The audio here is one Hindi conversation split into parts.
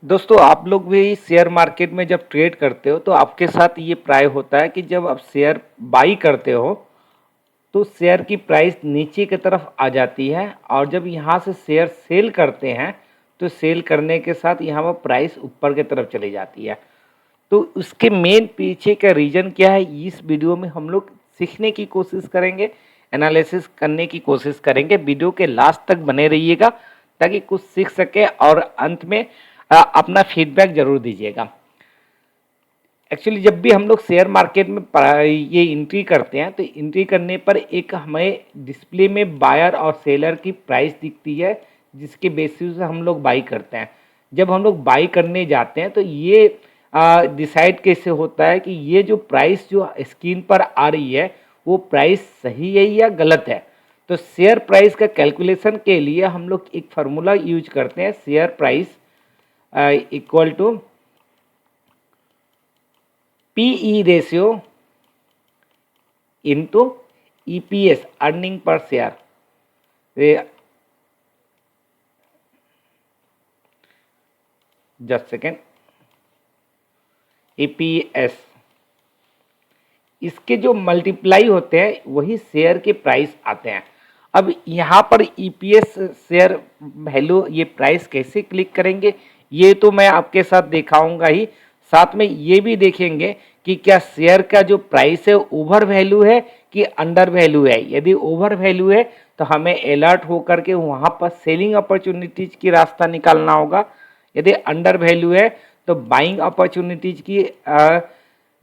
दोस्तों आप लोग भी शेयर मार्केट में जब ट्रेड करते हो तो आपके साथ ये प्राय होता है कि जब आप शेयर बाई करते हो तो शेयर की प्राइस नीचे की तरफ आ जाती है और जब यहाँ से शेयर सेल करते हैं तो सेल करने के साथ यहाँ पर प्राइस ऊपर की तरफ चली जाती है। तो उसके मेन पीछे का रीज़न क्या है, इस वीडियो में हम लोग सीखने की कोशिश करेंगे, एनालिसिस करने की कोशिश करेंगे। वीडियो के लास्ट तक बने रहिएगा ताकि कुछ सीख सके और अंत में अपना फीडबैक ज़रूर दीजिएगा। एक्चुअली जब भी हम लोग शेयर मार्केट में ये एंट्री करते हैं तो एंट्री करने पर एक हमें डिस्प्ले में बायर और सेलर की प्राइस दिखती है जिसके बेसिस से हम लोग बाई करते हैं। जब हम लोग बाई करने जाते हैं तो ये डिसाइड कैसे होता है कि ये जो प्राइस जो स्क्रीन पर आ रही है वो प्राइस सही है या गलत है। तो शेयर प्राइस का कैलकुलेशन के लिए हम लोग एक फार्मूला यूज करते हैं, share price equal to PE ratio into EPS earning per share. Just second, EPS इसके जो मल्टीप्लाई होते हैं वही शेयर के प्राइस आते हैं। अब यहाँ पर ईपीएस शेयर वैल्यू ये प्राइस कैसे क्लिक करेंगे ये तो मैं आपके साथ दिखाऊंगा ही, साथ में ये भी देखेंगे कि क्या शेयर का जो प्राइस है ओवर वैल्यू है कि अंडर वैल्यू है। यदि ओवर वैल्यू है तो हमें अलर्ट होकर के वहाँ पर सेलिंग अपॉर्चुनिटीज की रास्ता निकालना होगा। यदि अंडर वैल्यू है तो बाइंग अपॉर्चुनिटीज की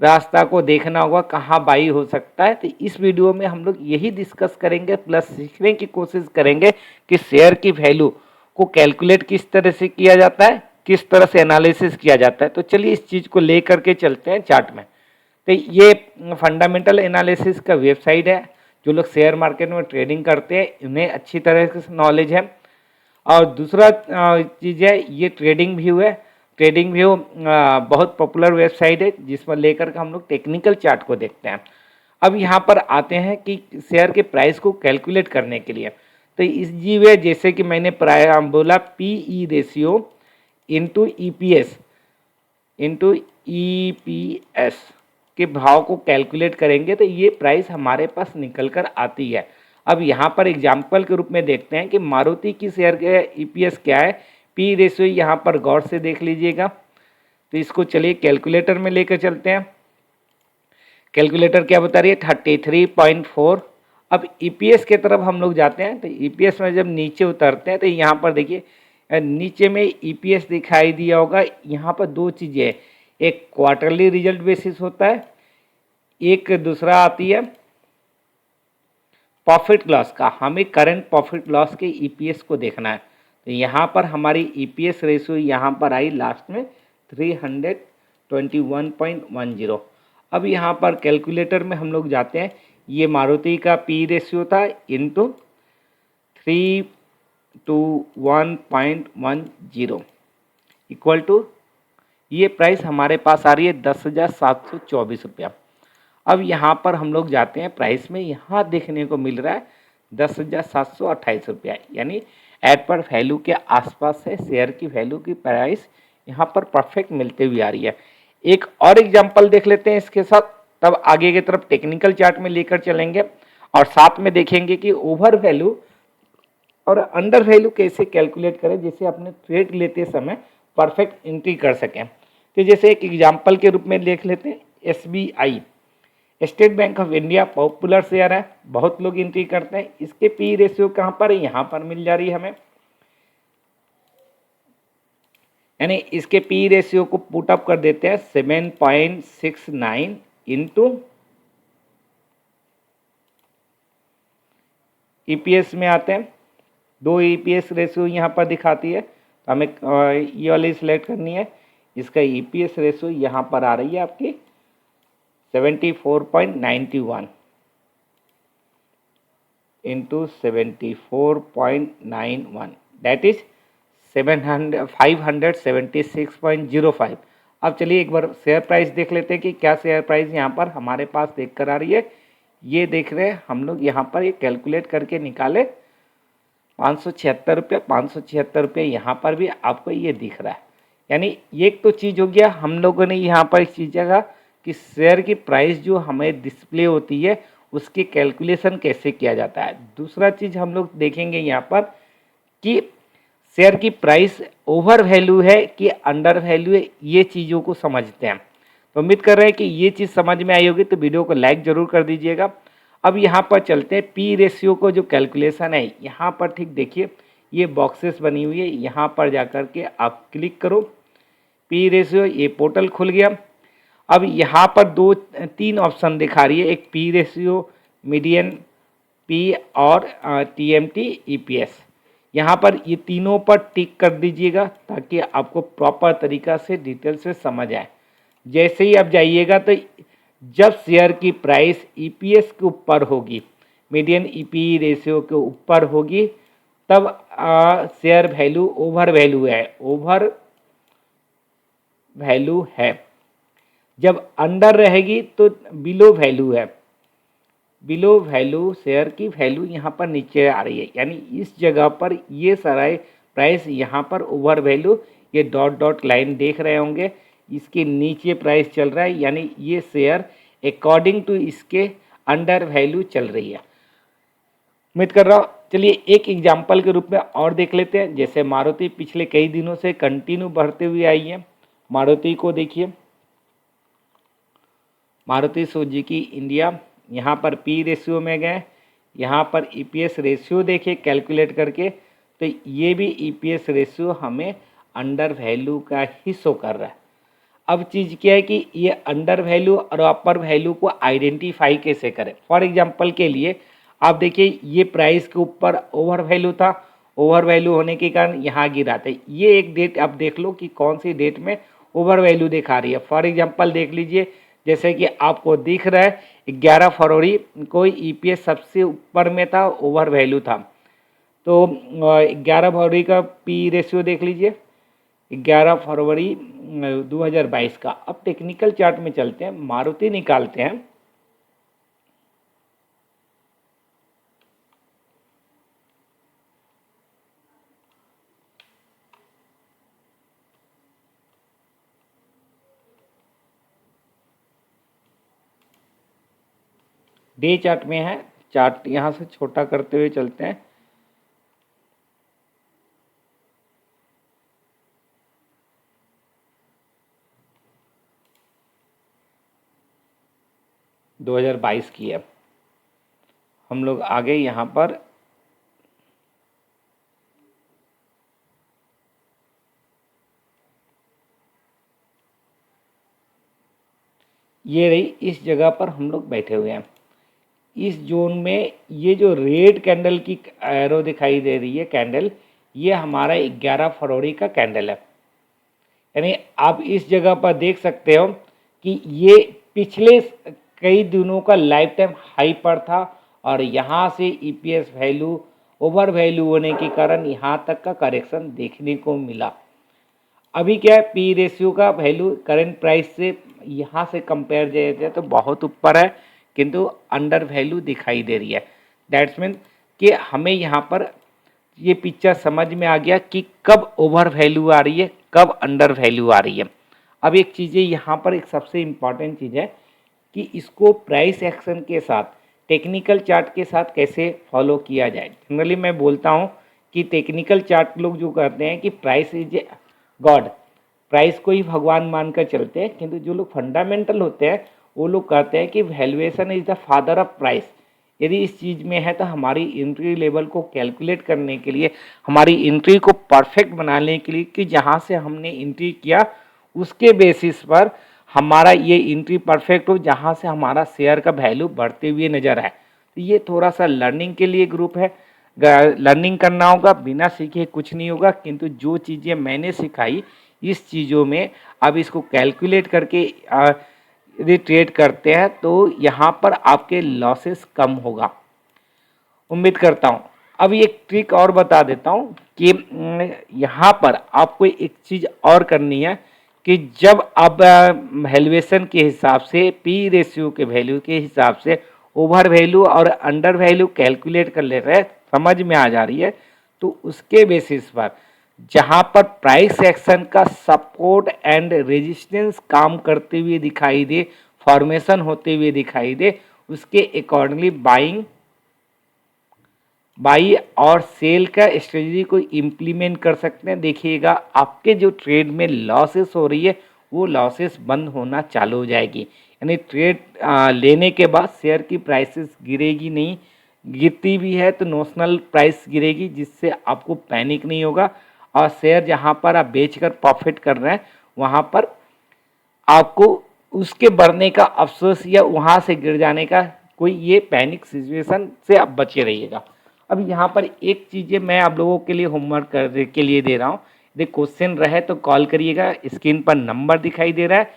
रास्ता को देखना होगा कहाँ बाई हो सकता है। तो इस वीडियो में हम लोग यही डिस्कस करेंगे प्लस सीखने की कोशिश करेंगे कि शेयर की वैल्यू को कैलकुलेट किस तरह से किया जाता है, किस तरह से एनालिसिस किया जाता है। तो चलिए इस चीज़ को ले करके चलते हैं चार्ट में। तो ये फंडामेंटल एनालिसिस का वेबसाइट है। जो लोग शेयर मार्केट में ट्रेडिंग करते हैं उन्हें अच्छी तरह से नॉलेज है। और दूसरा चीज़ है ये ट्रेडिंग व्यू है। ट्रेडिंग व्यू बहुत पॉपुलर वेबसाइट है जिसमें लेकर के हम लोग टेक्निकल चार्ट को देखते हैं। अब यहाँ पर आते हैं कि शेयर के प्राइस को कैलकुलेट करने के लिए तो इस जी वे जैसे कि मैंने प्राय बोला पीई रेशियो इंटू ईपीएस के भाव को कैलकुलेट करेंगे तो ये प्राइस हमारे पास निकल कर आती है। अब यहाँ पर एग्जाम्पल के रूप में देखते हैं कि मारुति की शेयर के ईपीएस क्या है, पी रेशियो यहाँ पर गौर से देख लीजिएगा। तो इसको चलिए कैलकुलेटर में लेकर चलते हैं। कैलकुलेटर क्या बता रही है 33.4। अब ईपीएस के तरफ हम लोग जाते हैं तो ईपीएस में जब नीचे उतरते हैं तो यहाँ पर देखिए नीचे में ईपीएस दिखाई दिया होगा। यहाँ पर दो चीज़ें हैं, एक क्वार्टरली रिजल्ट बेसिस होता है, एक दूसरा आती है प्रॉफिट लॉस का। हमें करंट प्रॉफिट लॉस के ईपीएस को देखना है। तो यहाँ पर हमारी ईपीएस रेशियो यहाँ पर आई लास्ट में 321.10। अब यहाँ पर कैलकुलेटर में हम लोग जाते हैं, ये मारुति का पी रेशियो था इंटू 321.10 इक्वल टू ये प्राइस हमारे पास आ रही है 10,724 रुपया। अब यहाँ पर हम लोग जाते हैं प्राइस में, यहाँ देखने को मिल रहा है 10,728 रुपया, यानी एट पर वैल्यू के आसपास है। शेयर की वैल्यू की प्राइस यहाँ पर परफेक्ट मिलते हुए आ रही है। एक और एग्जांपल देख लेते हैं इसके साथ, तब आगे की तरफ टेक्निकल चार्ट में लेकर चलेंगे और साथ में देखेंगे कि ओवर वैल्यू और अंडर वैल्यू कैसे कैलकुलेट करें जिससे अपने ट्रेड लेते समय परफेक्ट एंट्री कर सकें। तो जैसे एक एग्जाम्पल के रूप में देख लेते हैं SBI, state bank of India popular share है, बहुत लोग एंट्री करते हैं। इसके पी रेशियो कहाँ पर है, यहाँ पर मिल जा रही है हमें, यानी इसके पी रेशियो को पुट अप कर देते हैं 7.69 इंटू ईपीएस में आते हैं। दो ईपीएस रेशियो यहाँ पर दिखाती है तो हमें ये वाली सिलेक्ट करनी है। इसका ईपीएस रेशियो यहाँ पर आ रही है आपकी 74.91 इंटू 74.91 दैट इज 576.05। अब चलिए एक बार शेयर प्राइस देख लेते हैं कि क्या शेयर प्राइस यहाँ पर हमारे पास देख कर आ रही है। ये देख रहे हैं हम लोग, यहाँ पर ये कैलकुलेट करके निकाले 576 रुपये, 576 रुपये यहाँ पर भी आपको ये दिख रहा है। यानी ये एक तो चीज़ हो गया, हम लोगों ने यहाँ पर इस चीज़ का कि शेयर की प्राइस जो हमें डिस्प्ले होती है उसकी कैलकुलेशन कैसे किया जाता है। दूसरा चीज़ हम लोग देखेंगे यहाँ पर कि शेयर की प्राइस ओवर वैल्यू है कि अंडर वैल्यू है, ये चीज़ों को समझते हैं। तो उम्मीद कर रहे हैं कि ये चीज़ समझ में आई होगी, तो वीडियो को लाइक ज़रूर कर दीजिएगा। अब यहाँ पर चलते हैं पी रेशियो को जो कैलकुलेशन है, यहाँ पर ठीक देखिए ये बॉक्सेस बनी हुई है, यहाँ पर जा कर के आप क्लिक करो पी रेशियो, ये पोर्टल खुल गया। अब यहाँ पर दो तीन ऑप्शन दिखा रही है, एक पी रेशियो, मीडियन, पी और टीएमटी ईपीएस। यहाँ पर ये तीनों पर टिक कर दीजिएगा ताकि आपको प्रॉपर तरीका से डिटेल से समझ आए। जैसे ही आप जाइएगा तो जब शेयर की प्राइस ईपीएस के ऊपर होगी, मीडियन ईपी रेशियो के ऊपर होगी, तब शेयर वैल्यू ओवर वैल्यू है, ओवर वैल्यू है। जब अंडर रहेगी तो बिलो वैल्यू है, बिलो वैल्यू शेयर की वैल्यू यहाँ पर नीचे आ रही है। यानी इस जगह पर ये सारा प्राइस यहाँ पर ओवर वैल्यू, ये डॉट डॉट लाइन देख रहे होंगे, इसके नीचे प्राइस चल रहा है, यानी ये शेयर अकॉर्डिंग टू इसके अंडर वैल्यू चल रही है। उम्मीद कर रहा हूँ, चलिए एक एग्जाम्पल के रूप में और देख लेते हैं। जैसे मारुति पिछले कई दिनों से कंटिन्यू बढ़ते हुए आई है। मारुति को देखिए, मारुति सुजुकी इंडिया, यहाँ पर पी रेशियो में गए, यहाँ पर ईपीएस रेशियो देखिए कैलकुलेट करके, तो ये भी ईपीएस रेशियो हमें अंडर वैल्यू का ही शो कर रहा है। अब चीज़ क्या है कि ये अंडर वैल्यू और अपर वैल्यू को आइडेंटिफाई कैसे करें। फॉर एग्जांपल के लिए आप देखिए ये प्राइस के ऊपर ओवर वैल्यू था, ओवर वैल्यू होने के कारण यहाँ गिरा था। ये एक डेट आप देख लो कि कौन सी डेट में ओवर वैल्यू दिखा रही है। फॉर एग्जांपल देख लीजिए, जैसे कि आपको दिख रहा है 11 फरवरी को ईपीएस सबसे ऊपर में था, ओवर वैल्यू था। तो 11 फरवरी का पी रेशियो देख लीजिए, 11 फरवरी 2022 का। अब टेक्निकल चार्ट में चलते हैं, मारुति निकालते हैं। डे चार्ट में है, चार्ट यहाँ से छोटा करते हुए चलते हैं। – 2022 की है। हम लोग आगे यहाँ पर ये रही, इस जगह पर हम लोग बैठे हुए हैं। इस जोन में ये जो रेड कैंडल की एरो दिखाई दे रही है कैंडल, ये हमारा 11 फरवरी का कैंडल है। यानी आप इस जगह पर देख सकते हो कि ये पिछले कई दिनों का लाइफ टाइम हाई पर था और यहाँ से ईपीएस वैल्यू ओवर वैल्यू होने के कारण यहाँ तक का करेक्शन देखने को मिला। अभी क्या है, पी रेशियो का वैल्यू करंट प्राइस से यहाँ से कंपेयर किया जाए तो बहुत ऊपर है, किंतु अंडर वैल्यू दिखाई दे रही है। दैट्स मीन कि हमें यहाँ पर ये पिक्चर समझ में आ गया कि कब ओवर वैल्यू आ रही है, कब अंडर वैल्यू आ रही है। अब एक चीज़ यहाँ पर एक सबसे इम्पॉर्टेंट चीज़ है कि इसको प्राइस एक्शन के साथ, टेक्निकल चार्ट के साथ कैसे फॉलो किया जाए। जनरली मैं बोलता हूँ कि टेक्निकल चार्ट लोग जो करते हैं कि प्राइस इज गॉड, प्राइस को ही भगवान मानकर चलते हैं, किंतु जो लोग फंडामेंटल होते हैं वो लोग कहते हैं कि valuation is the father of price. यदि इस चीज़ में है तो हमारी एंट्री लेवल को कैलकुलेट करने के लिए, हमारी एंट्री को परफेक्ट बनाने के लिए कि जहाँ से हमने एंट्री किया उसके बेसिस पर हमारा ये एंट्री परफेक्ट हो, जहाँ से हमारा शेयर का वैल्यू बढ़ते हुए नजर आए। तो ये थोड़ा सा लर्निंग के लिए ग्रुप है, लर्निंग करना होगा, बिना सीखे कुछ नहीं होगा। किंतु जो चीज़ें मैंने सिखाई इस चीज़ों में अब इसको कैलकुलेट करके यदि ट्रेड करते हैं तो यहाँ पर आपके लॉसेस कम होगा, उम्मीद करता हूँ। अब एक ट्रिक और बता देता हूँ कि यहाँ पर आपको एक चीज़ और करनी है कि जब आप वैल्यूएशन के हिसाब से, पी रेशियो के वैल्यू के हिसाब से ओवर वैल्यू और अंडर वैल्यू कैलकुलेट कर ले रहे हैं, समझ में आ जा रही है, तो उसके बेसिस पर जहां पर प्राइस एक्शन का सपोर्ट एंड रेजिस्टेंस काम करते हुए दिखाई दे, फॉर्मेशन होते हुए दिखाई दे, उसके अकॉर्डिंगली बाई और सेल का स्ट्रेटजी को इम्प्लीमेंट कर सकते हैं। देखिएगा आपके जो ट्रेड में लॉसेस हो रही है वो लॉसेस बंद होना चालू हो जाएगी, यानी ट्रेड लेने के बाद शेयर की प्राइसेस गिरेगी नहीं, गिरती भी है तो नोशनल प्राइस गिरेगी, जिससे आपको पैनिक नहीं होगा। और शेयर जहां पर आप बेचकर प्रॉफिट कर रहे हैं वहां पर आपको उसके बढ़ने का अफसोस या वहां से गिर जाने का कोई ये पैनिक सिचुएशन से आप बचे रहिएगा। अब यहाँ पर एक चीज़ें मैं आप लोगों के लिए होमवर्क करने के लिए दे रहा हूँ। यदि क्वेश्चन रहे तो कॉल करिएगा, स्क्रीन पर नंबर दिखाई दे रहा है।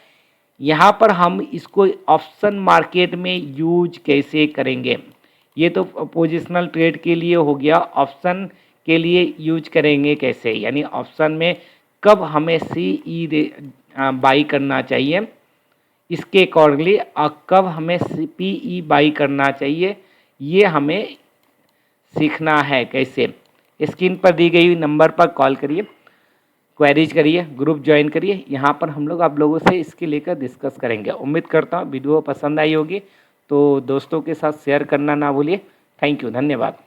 यहाँ पर हम इसको ऑप्शन मार्केट में यूज कैसे करेंगे, ये तो पोजिशनल ट्रेड के लिए हो गया। ऑप्शन के लिए यूज करेंगे कैसे, यानी ऑप्शन में कब हमें सी बाई करना चाहिए, इसके अकॉर्डिंगली कब हमें पी ई बाई करना चाहिए, ये हमें सीखना है कैसे। स्क्रीन पर दी गई नंबर पर कॉल करिए, क्वेरीज करिए, ग्रुप ज्वाइन करिए। यहाँ पर हम लोग आप लोगों से इसके लेकर डिस्कस करेंगे। उम्मीद करता हूँ वीडियो पसंद आई होगी, तो दोस्तों के साथ शेयर करना ना भूलिए। थैंक यू, धन्यवाद।